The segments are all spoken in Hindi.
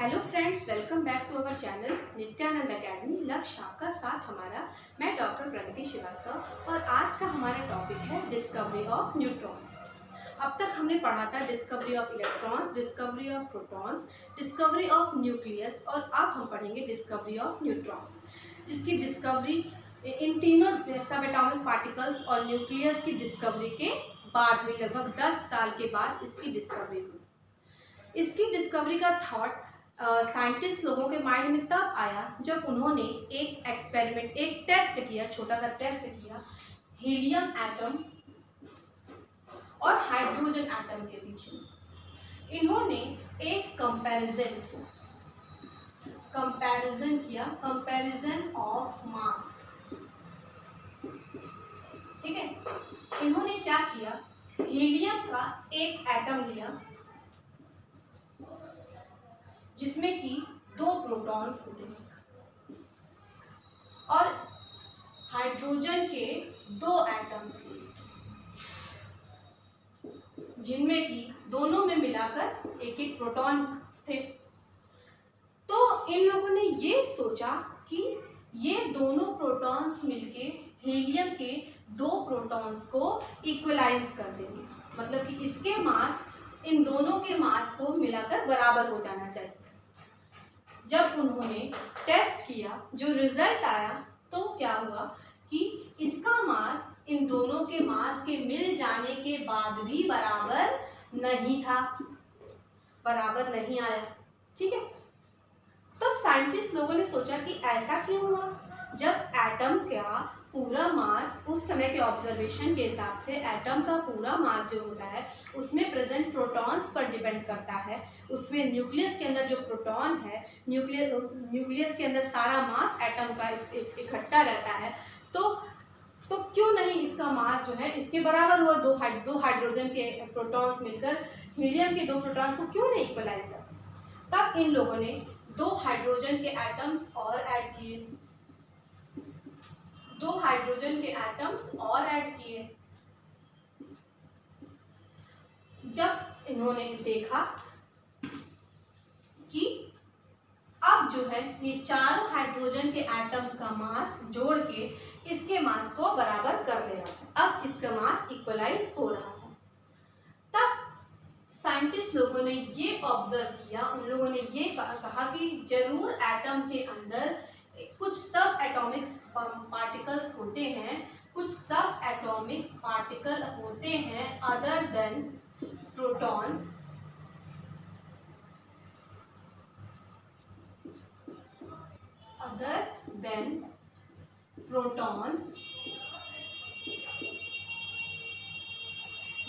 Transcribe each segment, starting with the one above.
Hello friends, welcome back to our channel Nityanand Academy. लक्ष्य आपका साथ हमारा। मैं डॉक्टर प्रगति श्रीवास्तव और आज का हमारा टॉपिक है डिस्कवरी ऑफ न्यूट्रॉन्स। अब तक हमने पढ़ा था discovery of electrons, discovery of protons, discovery of nucleus और अब हम पढ़ेंगे डिस्कवरी ऑफ न्यूट्रॉन्स, जिसकी डिस्कवरी इन तीनों सब एटॉमिक पार्टिकल्स और न्यूक्लियस की डिस्कवरी के बाद हुई। लगभग 10 साल के बाद इसकी डिस्कवरी हुई। इसकी डिस्कवरी का थॉट साइंटिस्ट लोगों के माइंड में तब आया जब उन्होंने एक एक्सपेरिमेंट, एक टेस्ट किया, छोटा सा टेस्ट किया हीलियम एटम और हाइड्रोजन एटम के बीच में। इन्होंने एक कंपैरिजन किया, कंपैरिजन ऑफ मास। ठीक है, इन्होंने क्या किया, हीलियम का एक एटम लिया जिसमें कि 2 प्रोटॉन्स होते हैं और हाइड्रोजन के 2 एटम्स लिए, जिनमें कि दोनों में मिलाकर एक एक प्रोटॉन थे। तो इन लोगों ने ये सोचा कि ये दोनों प्रोटॉन्स मिलके हीलियम के 2 प्रोटॉन्स को इक्वलाइज कर देंगे, मतलब कि इसके मास इन दोनों के मास को मिलाकर बराबर हो जाना चाहिए। जब उन्होंने टेस्ट किया, जो रिजल्ट आया, तो क्या हुआ कि इसका मास इन दोनों के मास के मिल जाने के बाद भी बराबर नहीं था, बराबर नहीं आया। ठीक है, तब साइंटिस्ट लोगों ने सोचा कि ऐसा क्यों हुआ। जब एटम का पूरा मास, उस समय के ऑब्जर्वेशन के हिसाब से एटम का पूरा मास जो होता है उसमें प्रेजेंट प्रोटॉन्स पर डिपेंड करता है। उसमें न्यूक्लियस के अंदर जो प्रोटॉन है, न्यूक्लियस के अंदर सारा मास एटम का इकट्ठा रहता है। तो क्यों नहीं इसका मास जो है इसके बराबर हुआ। दो हाइड्रोजन के प्रोटॉन्स मिलकर हीलियम के 2 प्रोटॉन्स को क्यों नहीं इक्वलाइज कर। तब इन लोगों ने 2 हाइड्रोजन के एटम्स और ऐड किए, 2 हाइड्रोजन के एटम्स और ऐड किए। जब इन्होंने देखा कि अब जो है ये चारों हाइड्रोजन के एटम्स का मास जोड़ के इसके मास को बराबर कर दे रहा था, अब इसका मास इक्वलाइज हो रहा था। तब साइंटिस्ट लोगों ने ये ऑब्जर्व किया, उन लोगों ने ये कहा कि जरूर एटम के अंदर कुछ सब एटॉमिक पार्टिकल्स होते हैं, कुछ सब एटॉमिक पार्टिकल होते हैं अदर देन प्रोटॉन्स,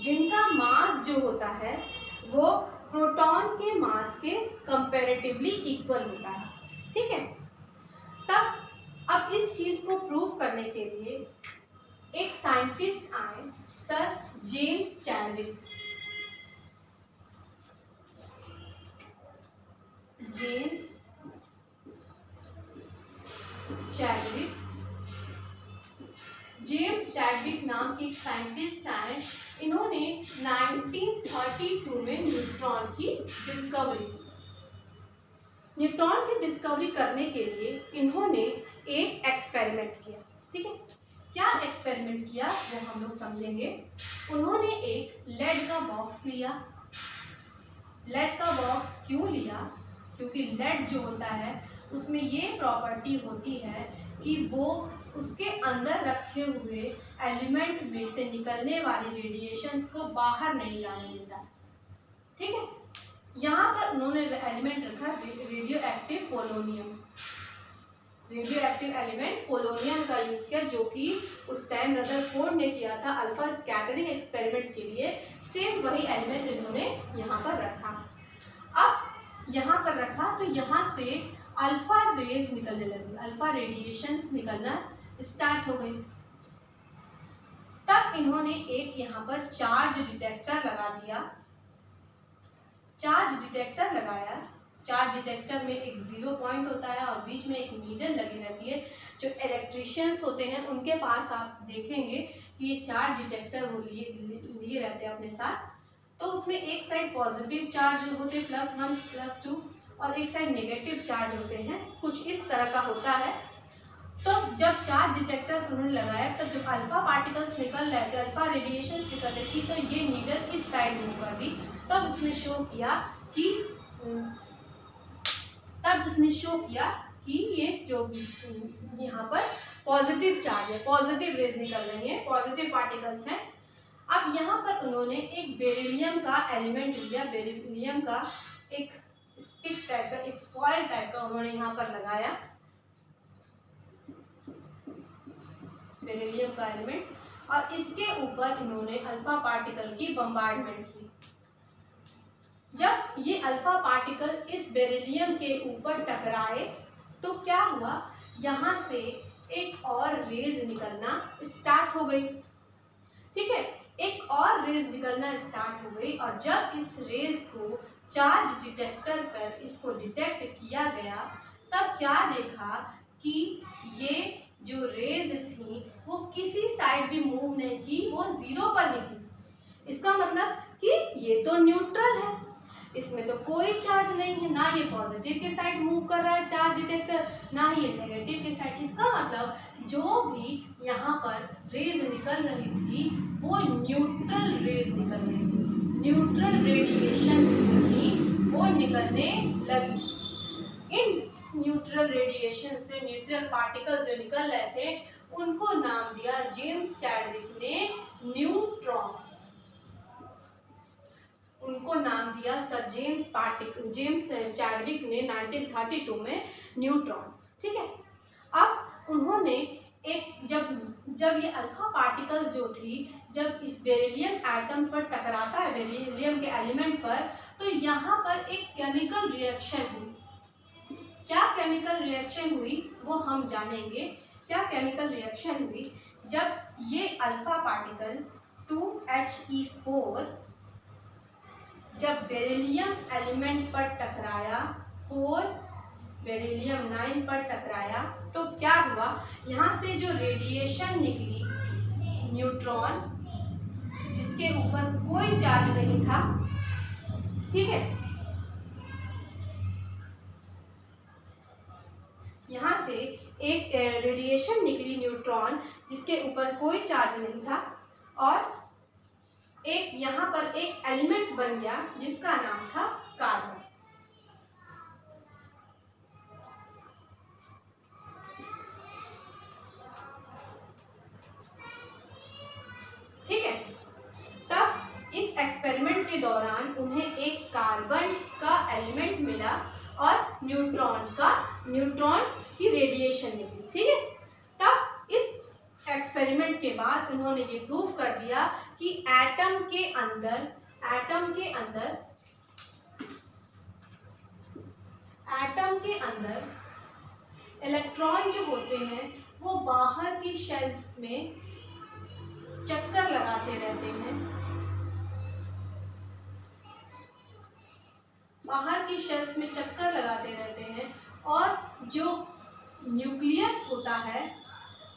जिनका मास जो होता है वो प्रोटॉन के मास के कंपैरेटिवली इक्वल होता है। ठीक है, तब अब इस चीज को प्रूव करने के लिए एक साइंटिस्ट आए, sir James Chadwick. James Chadwick नाम के एक साइंटिस्ट आए। इन्होंने 1932 में न्यूट्रॉन की डिस्कवरी की। न्यूट्रॉन की डिस्कवरी करने के लिए इन्होंने एक एक्सपेरिमेंट किया। ठीक है, क्या एक्सपेरिमेंट किया वो हम लोग समझेंगे। उन्होंने एक लेड का बॉक्स लिया। लेड का बॉक्स क्यों लिया, क्योंकि लेड जो होता है उसमें ये प्रॉपर्टी होती है कि वो उसके अंदर रखे हुए एलिमेंट में से निकलने वाली रेडिएशंस को बाहर नहीं जाने देता। ठीक है, यहाँ पर उन्होंने एलिमेंट रखा radio active polonium. Radio active element polonium का यूज किया, जो कि उस टाइम रदरफोर्ड ने किया था अल्फा स्कैटरिंग एक्सपेरिमेंट के लिए। सेम वही एलिमेंट इन्होंने यहाँ पर रखा। अब यहाँ पर रखा तो यहाँ से अल्फा रेज निकलने लगी, अल्फा रेडिएशंस निकलना स्टार्ट हो गई। तब इन्होंने एक यहाँ पर चार्ज डिटेक्टर लगा दिया। चार्ज डिटेक्टर लगाया। चार्ज डिटेक्टर में एक 0 पॉइंट होता है और बीच में एक नीडल लगी रहती है। जो इलेक्ट्रिशियंस होते हैं उनके पास आप देखेंगे कि ये चार्ज डिटेक्टर वो लिए रहते हैं अपने साथ। तो उसमें एक साइड पॉजिटिव चार्ज होते +1 +2 और एक साइड नेगेटिव चार्ज होते हैं, कुछ इस तरह का होता है। तो जब चार्ज डिटेक्टर उन्होंने लगाया तब जब अल्फा पार्टिकल्स निकल रहे थे, अल्फा रेडिएशन निकल रही थी, तो ये नीडल इस साइड मूव कर दी। तब उसने शो किया कि ये जो यहाँ पर पॉजिटिव चार्ज है, पॉजिटिव रेज निकल रही है, पॉजिटिव पार्टिकल्स हैं। अब यहाँ पर उन्होंने एक बेरिलियम का एलिमेंट लिया, बेरिलियम का एक स्टिक टाइप का, एक फॉयल टाइप का उन्होंने यहाँ पर लगाया, बेरिलियम का एलिमेंट, और इसके ऊपर इन्होंने अल्फा पार्टिकल की बम्बार्डमेंट की। जब ये अल्फा पार्टिकल इस बेरिलियम के ऊपर टकराए तो क्या हुआ, यहाँ से एक और रेज निकलना स्टार्ट हो गई। ठीक है, एक और रेज निकलना स्टार्ट हो गई, और जब इस रेज को चार्ज डिटेक्टर पर इसको डिटेक्ट किया गया तब क्या देखा कि ये जो रेज थी वो किसी साइड भी मूव नहीं की, वो जीरो पर ही थी। इसका मतलब कि ये तो न्यूट्रल है, इसमें तो कोई चार्ज नहीं है, ना ये पॉजिटिव के साइड मूव कर रहा है चार्ज डिटेक्टर, ना ये नेगेटिव के साइड। इसका मतलब जो भी यहाँ पर रेज निकल रही थी वो न्यूट्रल रेज निकल रही थी, न्यूट्रल रेडिएशन ही वो निकलने लगी। इन न्यूट्रल रेडिएशन से न्यूट्रल पार्टिकल जो निकल रहे थे उनको नाम दिया जेम्स चैडविक ने न्यूट्रॉन्स, उनको नाम दिया सर जेम्स चैडविक ने 1932 में न्यूट्रॉन्स। ठीक है, अब उन्होंने एक जब ये अल्फा पार्टिकल जो थी जब इस बेरिलियम एटम पर टकराता है, बेरिलियम के एलिमेंट पर, तो यहाँ पर एक केमिकल रिएक्शन हुई। क्या केमिकल रिएक्शन हुई वो हम जानेंगे। क्या केमिकल रिएक्शन हुई, जब ये अल्फा पार्टिकल 2He4 जब बेरिलियम एलिमेंट पर टकराया, 4 बेरिलियम 9 पर टकराया, तो क्या हुआ, यहाँ से जो रेडिएशन निकली, न्यूट्रॉन जिसके ऊपर कोई चार्ज नहीं था, ठीक है, यहाँ से एक रेडिएशन निकली न्यूट्रॉन जिसके ऊपर कोई चार्ज नहीं था, और एक यहाँ पर एक एलिमेंट बन गया जिसका नाम था कार्बन। ठीक है, तब इस एक्सपेरिमेंट के दौरान उन्हें एक कार्बन का एलिमेंट मिला और न्यूट्रॉन की रेडिएशन निकली। ठीक है, तब इस एक्सपेरिमेंट के बाद उन्होंने ये प्रूव कर दिया कि एटम के अंदर इलेक्ट्रॉन जो होते हैं वो बाहर की शेल्स में चक्कर लगाते रहते हैं, बाहर की शेल्स में चक्कर लगाते रहते हैं, और जो न्यूक्लियस होता है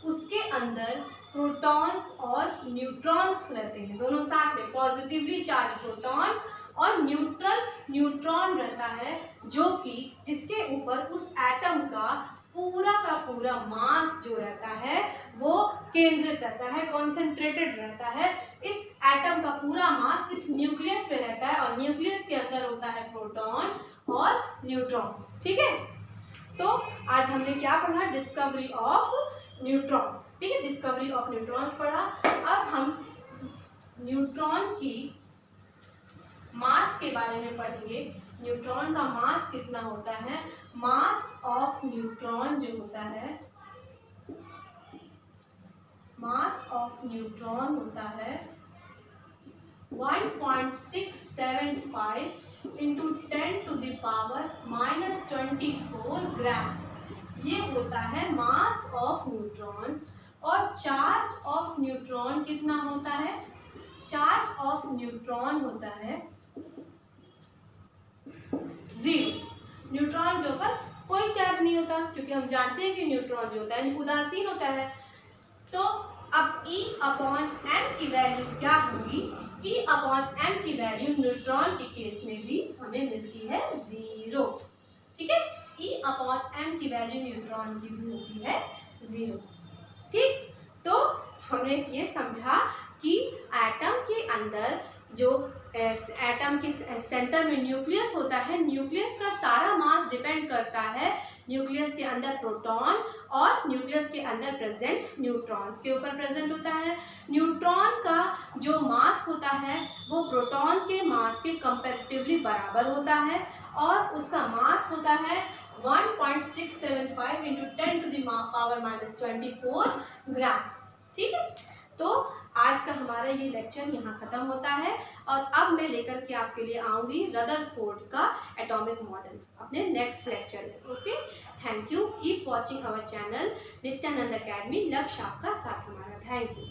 उसके अंदर प्रोटॉन्स और न्यूट्रॉन्स रहते हैं, दोनों साथ में, पॉजिटिवली चार्ज प्रोटॉन और न्यूट्रॉन रहता है, जो कि जिसके ऊपर उस एटम का पूरा मास जो रहता है वो केंद्रित रहता है, कॉन्सेंट्रेटेड रहता है। इस एटम का पूरा मास इस न्यूक्लियस पे रहता है, और न्यूक्लियस के अंदर होता है प्रोटॉन और न्यूट्रॉन। ठीक है, तो आज हमने क्या पढ़ा, डिस्कवरी ऑफ न्यूट्रॉन्स। ठीक है, डिस्कवरी ऑफ न्यूट्रॉन्स पढ़ा। अब हम न्यूट्रॉन की मास के बारे में पढ़ेंगे। न्यूट्रॉन का मास कितना होता है। मास ऑफ न्यूट्रॉन जो होता है, मास ऑफ न्यूट्रॉन होता है 1.675 इंटू 10⁻⁻24 ग्राम। ये होता है मास ऑफ न्यूट्रॉन। और चार्ज ऑफ न्यूट्रॉन कितना होता है, चार्ज ऑफ न्यूट्रॉन होता है 0। न्यूट्रॉन के ऊपर कोई चार्ज नहीं होता, क्योंकि हम जानते हैं कि न्यूट्रॉन जो होता है उदासीन होता है। तो अब E/m की वैल्यू क्या होगी, E/m की वैल्यू न्यूट्रॉन के केस में भी हमें मिलती है 0। ठीक है। E/m की वैल्यू न्यूट्रॉन की भी होती है 0। ठीक, तो हमने ये समझा कि एटम के अंदर जो एटम के सेंटर में न्यूक्लियस होता है, न्यूक्लियस का सारा मास डिपेंड करता है न्यूक्लियस के अंदर प्रोटॉन और न्यूक्लियस के अंदर प्रेजेंट न्यूट्रॉन्स के ऊपर प्रेजेंट होता है। न्यूट्रॉन का जो मास होता है वो प्रोटॉन के मास के कंपैरेटिवली बराबर होता है और उसका मास होता है 1.675 into 10 to the power minus 24 ग्राम। ठीक है, तो आज का हमारा ये लेक्चर यहाँ खत्म होता है और अब मैं लेकर के आपके लिए आऊँगी रदरफोर्ड का एटॉमिक मॉडल अपने नेक्स्ट लेक्चर में। Okay, thank you, keep watching our channel Nityanand Academy. लक्ष्य आपका साथ हमारा। Thank you.